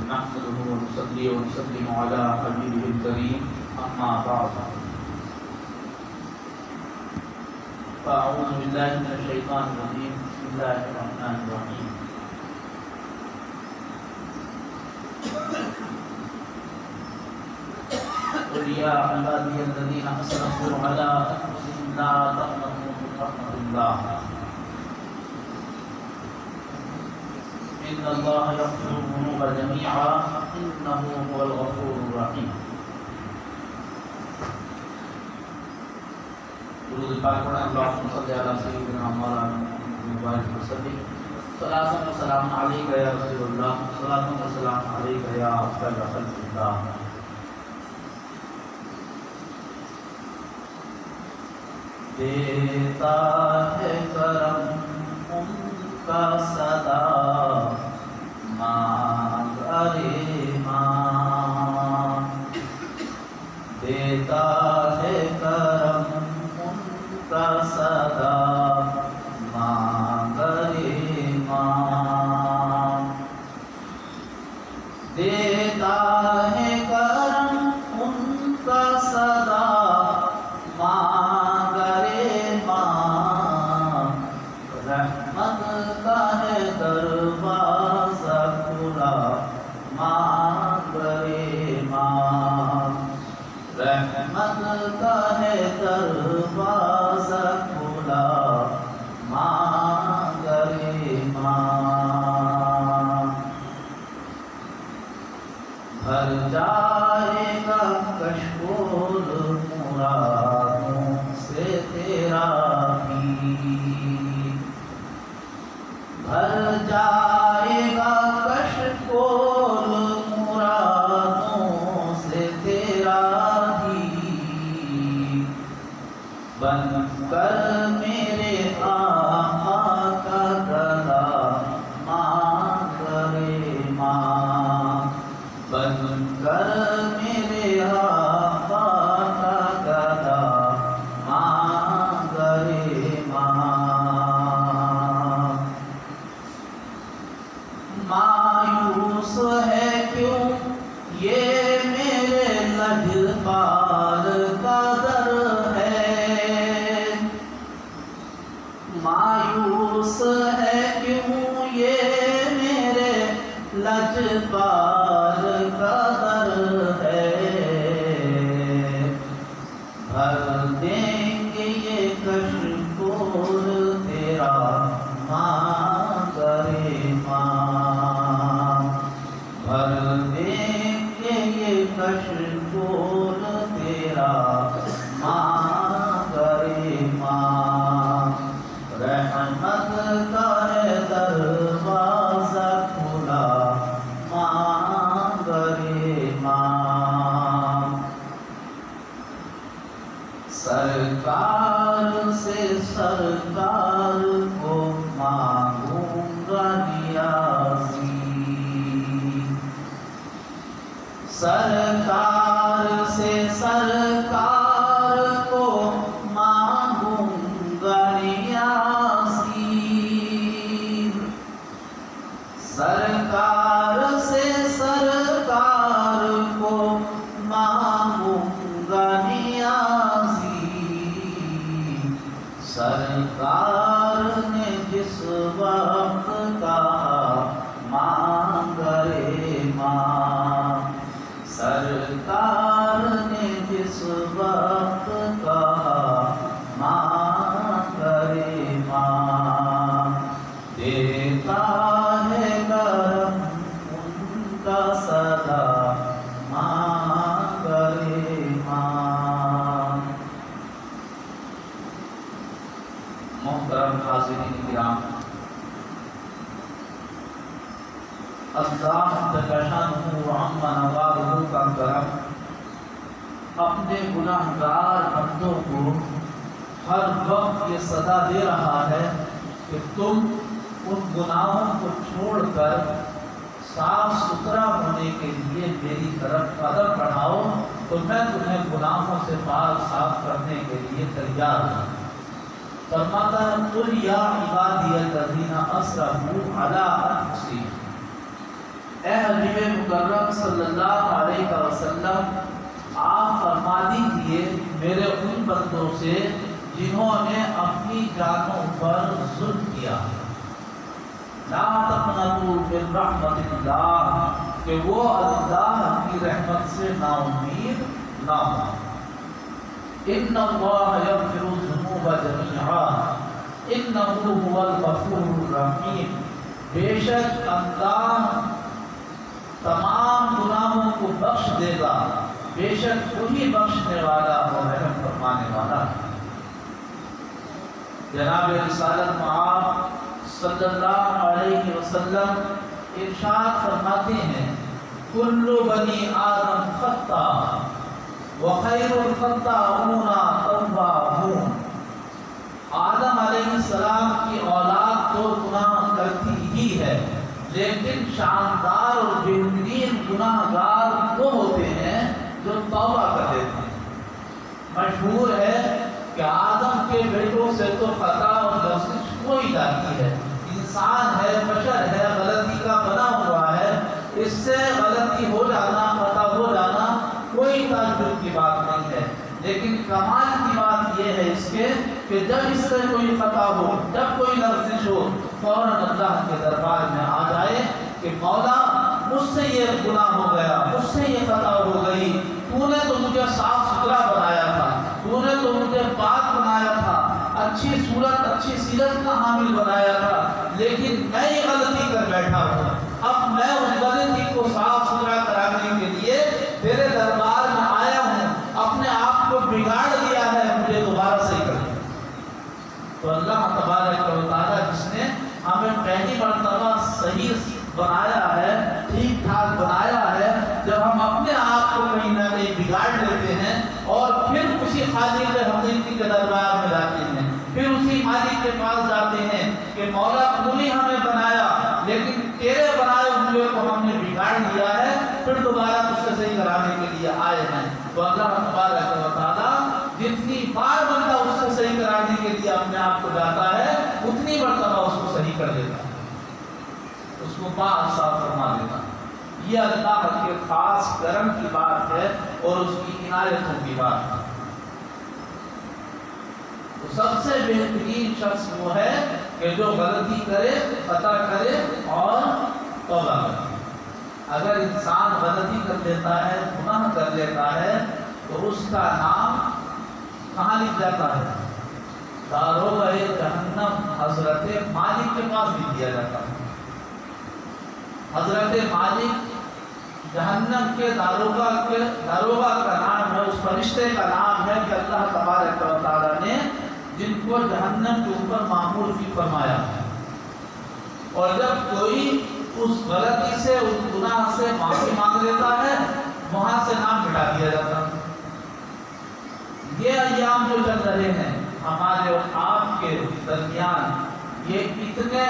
نحمده ونصلي ونسلم على حبيبه الكريم أما بعد فأعوذ بالله من الشيطان الرجيم بسم الله الرحمن الرحيم قل يا عبادي الذين أسرفوا على أنفسهم لا تقنطوا من رحمة الله إن الله يغفر الذنوب جميعا إنه هو الغفور الرحيم. درود پاک پڑھیں. اللهم صل على سيدنا مولانا محمد وسلم. صلاة وسلام عليك يا رسول الله. صلاة وسلام عليك يا أفضل خلق الله. دیتا ہے کرم ان کا صدا مانگ ارے ماں. دیتا ہے کرم ان کا صدا مانگ ارے ماں. دیتا ہے کرم ان کا صدا مانگ ارے ماں. رحمت کا ہے دروازہ کھلا مانگ ارے ماں. رحمت کا ہے دروازہ کھلا مانگ ارے ماں. بھر جائے گا کشکول مرادوں سے تیرا بھی. بھر جائے گا کشکول مرادوں سے تیرا بھی. بن کر میرے آقا کا گلا مانگ ارے ماں. بن کر میرے آقا کا گلا مانگ ارے ماں. مایوس ہے کیوں یہ میرے لجپال کا در ہے. مایوس ہے کیوں یہ میرے لجپال کا در ہے. بھر دیں گے یہ کشکول تیرا مانگ ارے ماں. بھر دیں گے یہ کشکول تیرا مانگ ارے ماں. رحمت کا ہے دروازہ کھلا مانگ ارے ماں. سرکار سے سرکار کو مانگوں گا نیازی. سرکار سے سرکار کو مانگوں گا نیازی. سرکار سے سرکار کو مانگوں گا نیازی. سرکار نے جس وقت کہا مانگ ارے ماں. سرکار نے جس وقت کہا مانگ ارے ماں. دیتا ہے کرم ان کا صدا مانگ ارے ماں. محترم حاضرین کرام، اللہ جل شانہ وعظم نوالہ کا کرم اپنے گناہگار بندوں کو ہر وقت یہ صدا دے رہا ہے کہ تم ان گناہوں کو چھوڑ کر صاف ستھرا ہونے کے لیے میری طرف قدم بڑھاؤ تو میں تمہیں گناہوں سے پاک صاف کرنے کے لیے تیار ہوں. فرماتا ہے قل یا عبادی الذین اسرفوا علی انفسہم، اے حبیب مکرم صلی اللہ علیہ وسلم، آپ فرما دیجیے میرے ان بندوں سے جنہوں نے اپنی جانوں پر ظلم کیا، لا تقنطوا من رحمت اللہ، کہ وہ اللہ کی رحمت سے نا امید نہ ہو۔ ان اللہ یغفر الذنوب جميعا انہ هو الغفور الرحیم، بے شک اللہ تمام گناہوں کو بخش دے گا، بے شک وہی بخشنے والا اور رحم فرمانے والا۔ جناب رسالت مآب صلی اللہ علیہ وسلم ارشاد فرماتے ہیں، کل بنی آدم خطا وخیر الخطاؤون توابون، آدم علیہ السلام کی اولاد تو گناہ کرتی ہی ہے، لیکن شاندار اور بہترین گناہ گار وہ ہوتے ہیں جو توبہ کر دیتے ہیں۔ مشہور ہے کہ آدم کے بیٹوں سے تو خطا اور لغزش کوئی جاتی ہے، انسان ہے، بشر ہے، غلطی کا بنا ہوا ہے، اس سے غلطی ہو جانا، خطا ہو جانا کوئی تعجب کی بات نہیں ہے، لیکن کمال کی بات یہ ہے اس کے کہ جب اس سے کوئی خطا ہو، جب کوئی لغزش ہو، فوراً اللہ کے دربار میں آ جائے کہ مولا مجھ سے یہ گناہ ہو گیا، مجھ سے یہ خطا ہو گئی، تو نے تو مجھے صاف ستھرا بنایا تھا، تو نے تو مجھے پاک بنایا تھا، اچھی صورت اچھی سیرت کا حامل بنایا تھا، لیکن میں یہ غلطی کر بیٹھا ہوں، اب میں اس غلطی کو صاف ستھرا کرانے کے لیے تیرے دربار میں آیا ہوں، اپنے آپ کو بگاڑ دیا ہے، مجھے دوبارہ صحیح کر دیا۔ تو اللہ تبارک و تعالیٰ جس نے ہمیں پہلی مرتبہ صحیح بنایا ہے، ٹھیک ٹھاک بنایا ہے، جب ہم اپنے آپ کو کہیں نہ کہیں بگاڑ لیتے ہیں اور پھر اسی خالق حقیقی کے دربار میں جاتے ہیں، پھر اسی مالک کے پاس جاتے ہیں کہ مولا تو نے ہمیں بنایا لیکن تیرے بنائے ہوئے کو ہم نے بگاڑ دیا ہے، پھر دوبارہ اس سے صحیح کرانے کے لیے آئے ہیں۔ تو اللہ تبارک و تعالیٰ جتنی بار بندہ اس سے صحیح کرانے کے لیے اپنے آپ کو جاتا ہے، اتنی مرتبہ اس کو صحیح کر دیتا ہے، اس کو پاک صاف فرما دیتا ہے۔ یہ اللہ کے خاص کرم کی بات ہے اور اس کی عنایتوں کی بات ہے۔ تو سب سے بہترین شخص وہ ہے کہ جو غلطی کرے، خطا کرے اور توبہ کرے۔ اگر انسان غلطی کر لیتا ہے، گناہ کر لیتا ہے، تو اس کا نام کہاں لکھ جاتا ہے؟ داروغہ جہنم حضرت مالک کے پاس لکھ دیا جاتا ہے۔ حضرت مالک جہنم کے داروغہ کا نام ہے، اس فرشتے کا نام ہے کہ اللہ تبارک و تعالیٰ نے جن کو جہنم کے اوپر معمول کی فرمایا ہے، اور جب کوئی اس غلطی سے، اس گناہ سے معافی مانگ لیتا ہے، وہاں سے نام مٹا دیا جاتا ہے۔ یہ ایام جو چل رہے ہیں ہمارے اور آپ کے درمیان، یہ اتنے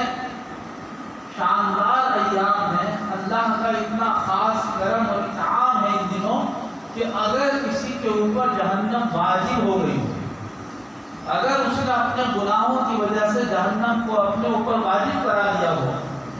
شاندار ایام ہیں، اللہ کا اتنا خاص کرم اور انعام ہے ان دنوں کہ اگر کسی کے اوپر جہنم واجب ہو گئی ہو، اگر اس نے اپنے گناہوں کی وجہ سے جہنم کو اپنے اوپر واجب کرا لیا ہو،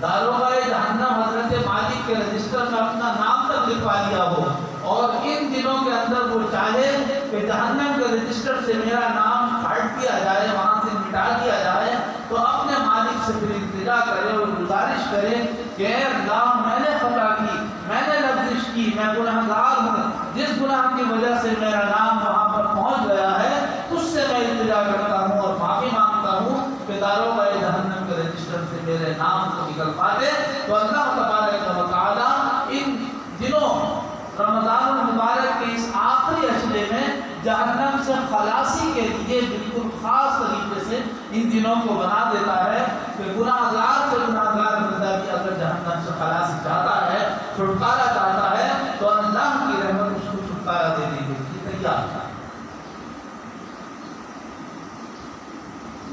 داروغہ جہنم حضرت مالک کے رجسٹر میں اپنا نام تک لکھوا لیا ہو، اور ان دنوں کے اندر وہ چاہے کہ جہنم کے رجسٹر سے میرا نام ہٹ دیا جائے، وہاں سے مٹا دیا جائے، تو اپنے مالک سے پھر التجا کرے اور گزارش کرے کہ اے اللہ میں نے خطا کی، میں نے لغزش کی، میں گنہگار ہوں، جس گناہ کی وجہ سے میرا نام وہاں پر پہنچ گیا ہے، اس سے میں التجا کرتا ہوں اور معافی مانگتا ہوں کہ داروغہ جہنم کے رجسٹر سے میرے نام کو نکلوا دے۔ تو اللہ تبارک و تعالیٰ ان دنوں رمضان المبارک کے اس آخری اشرے میں جہنم سے خلاصی کے لیے بالکل خاص طریقے سے ان دنوں کو بنا دیتا ہے کہ گناہ گار سے گناہ گار بندہ بھی اگر جہنم سے خلاصی چاہتا ہے، چھٹکارا چاہتا ہے، تو اللہ کی رحمت اس کو چھٹکارا دینے کے لیے تیار ہے۔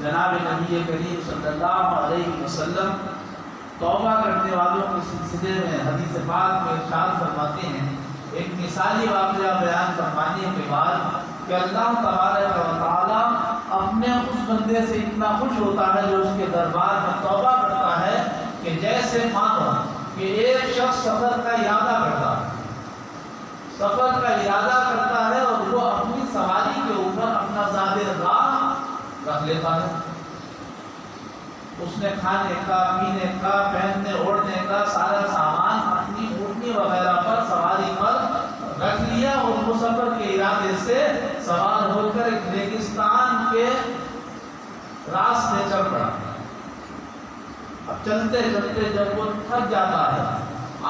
جناب نبی کریم صلی اللہ علیہ وسلم توبہ کرنے والوں کے سلسلے میں حدیث پاک میں ارشاد فرماتے ہیں، ایک مثالی واقعہ بیان فرمانے کے بعد کہ اللہ تبارک و تعالیٰ اپنے اس بندے سے اتنا خوش ہوتا ہے جو اس کے دربار میں توبہ کرتا ہے کہ جیسے مانو کہ ایک شخص اس نے کھانے کا، پینے کا، پہننے اوڑھنے کا سارا سامان اپنی اونٹنی وغیرہ پر، سواری پر رکھ لیا اور مسافر کے ارادے سے سوار ہو کر ایک ریگستان کے راستے چل پڑا۔ اب چلتے چلتے جب وہ تھک جاتا ہے،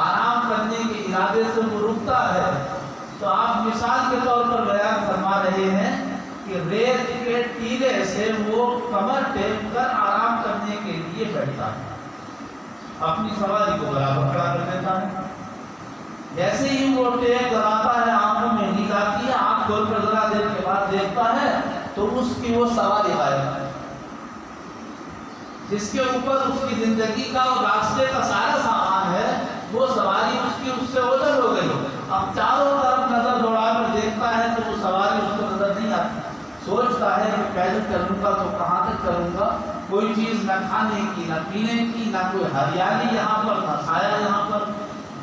آرام کرنے کے ارادے سے وہ رکتا ہے، تو آپ مثال کے طور پر بیان فرما رہے ہیں کہ ریت کے ٹیلے سے وہ کمر ٹیک کر آرام کرنے کے لیے بیٹھتا ہے، اپنی سواری کو برابر کھڑا کر دیتا ہے۔ جیسے ہی وہ ٹیک لگاتا ہے، آنکھوں میں نیند آتی ہے، آنکھ کھول کر ذرا دیر کے بعد دیکھتا ہے تو اس کی وہ سواری غائب ہے، جس کے اوپر اس کی زندگی کا اور راستے کا سارا سامان ہے، وہ سواری اس سے اوجھل ہو گئی۔ اب چاروں طرف نظر دوڑا کر دیکھتا ہے تو وہ سواری اس کو نظر نہیں آتی، سوچتا ہے کہ پیدل چلوں گا تو کہاں تک چلوں گا، کوئی چیز نہ کھانے کی، نہ پینے کی، نہ کوئی ہریالی یہاں پر، نہ سایہ یہاں پر،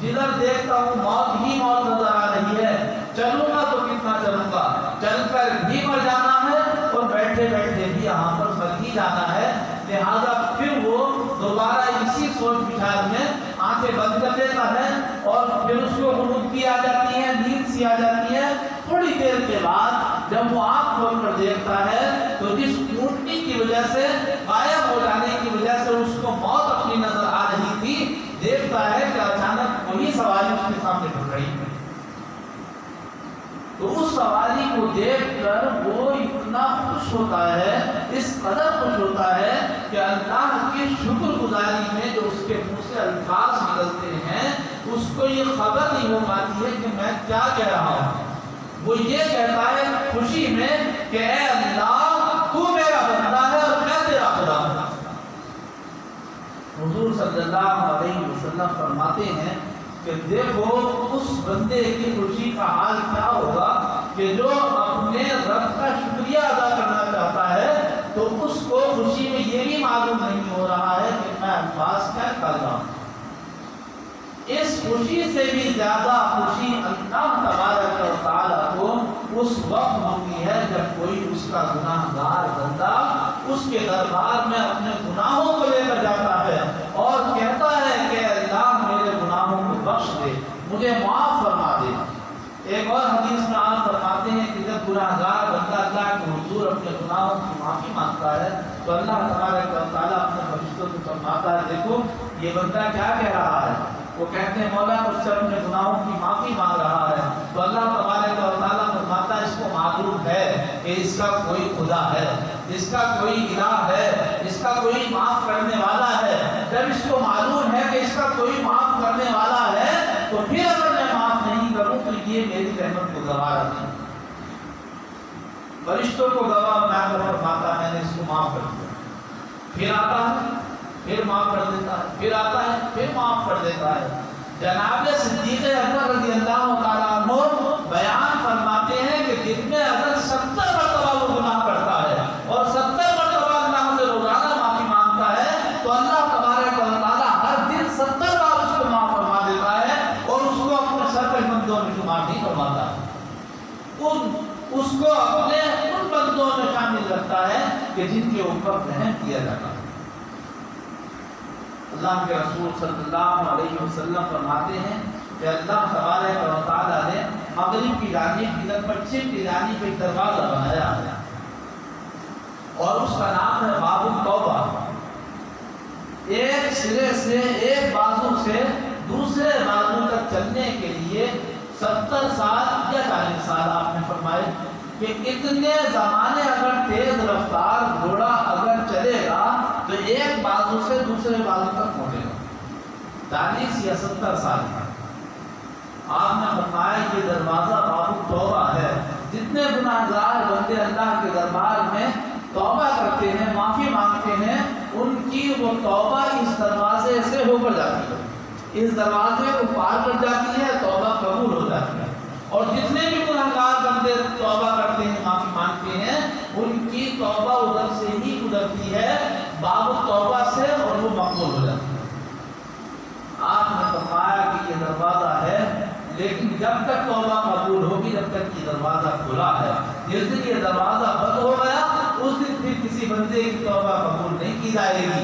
جدھر دیکھتا ہوں موت ہی موت نظر آ رہی ہے، چلوں گا تو کتنا چلوں گا، چل کر بھی مر جانا ہے اور بیٹھے بیٹھے بھی یہاں پر مر ہی جانا ہے۔ لہذا پھر وہ دوبارہ اسی سوچ بچار میں آنکھیں بند کر دیتا ہے اور پھر اس کو غنود کی آ جاتی ہے، نیند سی آ جاتی ہے۔ تھوڑی دیر کے بعد جب وہ آنکھ کھول کر دیکھتا ہے تو جس اونٹنی کی وجہ سے، غائب ہو جانے کی وجہ سے اس کو موت اپنی نظر آ رہی تھی، دیکھتا ہے کہ اچانک وہی سواری اس کے سامنے کھڑ رہی ہے۔ تو اس سواری کو دیکھ کر وہ اتنا خوش ہوتا ہے، اس قدر خوش ہوتا ہے کہ اللہ کی شکر گزاری میں جو اس کے منہ سے الفاظ نکلتے ہیں اس کو یہ خبر نہیں ہو پاتی ہے کہ میں کیا کہہ رہا ہوں۔ وہ یہ کہتا ہے خوشی میں کہ اے اللہ تو میرا بندہ ہے اور میں تیرا خدا ہوں۔ حضور صلی اللہ علیہ وسلم فرماتے ہیں کہ دیکھو اس بندے کی خوشی کا حال کیا ہوگا کہ جو اپنے رب کا شکریہ ادا کرنا چاہتا ہے تو اس کو خوشی میں یہ بھی معلوم نہیں ہو رہا ہے کہ میں الفاظ کیا کر رہا ہوں۔ اس خوشی سے بھی زیادہ خوشی اللہ تبارک و تعالیٰ کو اس وقت ہوتی ہے جب کوئی اس کا گناہ گار بندہ اس کے دربار میں اپنے گناہوں کو لے کر جاتا ہے اور کہتا ہے کہ اللہ میرے گناہوں کو بخش دے، مجھے معاف فرما دے۔ ایک اور حدیث میں آپ فرماتے ہیں کہ جب گناہ گار بندہ اللہ کے حضور اپنے گناہوں کی معافی مانگتا ہے تو اللہ تبارک و تعالیٰ اپنے فرشتوں کو فرماتا ہے دیکھو یہ بندہ کیا کہہ رہا ہے، وہ کہتے ہیں مولا مجھ سے اپنے گناہوں کی معافی مانگ رہا ہے، تو اللہ تبارک و تعالیٰ فرماتا ہے اس کو معلوم ہے کہ اس کا کوئی خدا ہے، اس کا کوئی الہ ہے، اس کا کوئی معاف کرنے والا ہے۔ جب اس کو معلوم ہے کہ اس کا کوئی معاف کرنے والا ہے تو پھر اگر میں معاف نہیں کروں تو یہ میری رحمت کو گواہ رکھے، فرشتوں کو گواہ بنا کر فرماتا میں نے اس کو معاف کر دیا۔ پھر آتا ہے پھر معاف کر دیتا ہے، پھر آتا ہے پھر معاف کر دیتا ہے۔ جناب صدیق اکبر رضی اللہ تعالیٰ عنہ بیان فرماتے ہیں کہ دن میں اگر 70 مرتبہ وہ گناہ کرتا ہے اور 70 مرتبہ اللہ سے روزانہ معافی مانگتا ہے تو اللہ تبارک و تعالیٰ ہر دن 70 بار اس کو معاف فرما دیتا ہے اور اس کو اپنے سرکش بندوں میں شمار نہیں فرماتا، اس کو اپنے ان بندوں میں شامل رکھتا ہے کہ جن کے اوپر رحم کیا جاتا ہے۔ اللہ کے رسول صلی اللہ علیہ وسلم فرماتے ہیں کہ اللہ تبارک و تعالیٰ نے مغرب کی جانب ادھر پچھم کی جانب ایک دروازہ بنایا ہے اور اس کا نام ہے باب التوبہ۔ ایک سرے سے ایک بازو سے دوسرے بازو تک چلنے کے لیے 70 سال یا 40 سال آپ نے فرمائے کہ اتنے زمانے اگر تیز رفتار گھوڑا اگر چلے گا تو ایک بازو سے دوسرے بازو تک پہنچے گا، 40 یا 70 سال کا۔ آپ نے فرمایا یہ دروازہ باب التوبہ ہے، جتنے گناہ گار بندے اللہ کے دربار میں توبہ کرتے ہیں، معافی مانگتے ہیں، ان کی وہ توبہ اس دروازے سے ہو کر جاتی ہے، اس دروازے کو پار کر جاتی ہے، توبہ قبول ہو جاتی ہے۔ اور جتنے بھی گناہ گار بندے توبہ کرتے ہیں، معافی مانگتے ہیں، ان کی توبہ ادھر سے ہی گزرتی ہے باب التوبہ سے اور وہ مقبول ہو جاتی ہے۔ آپ نے فرمایا کہ یہ دروازہ ہے لیکن جب تک توبہ قبول ہوگی جب تک یہ دروازہ کھلا ہے، جس دن یہ دروازہ بند ہو گیا اس دن پھر کسی بندے کی توبہ قبول نہیں کی جائے گی۔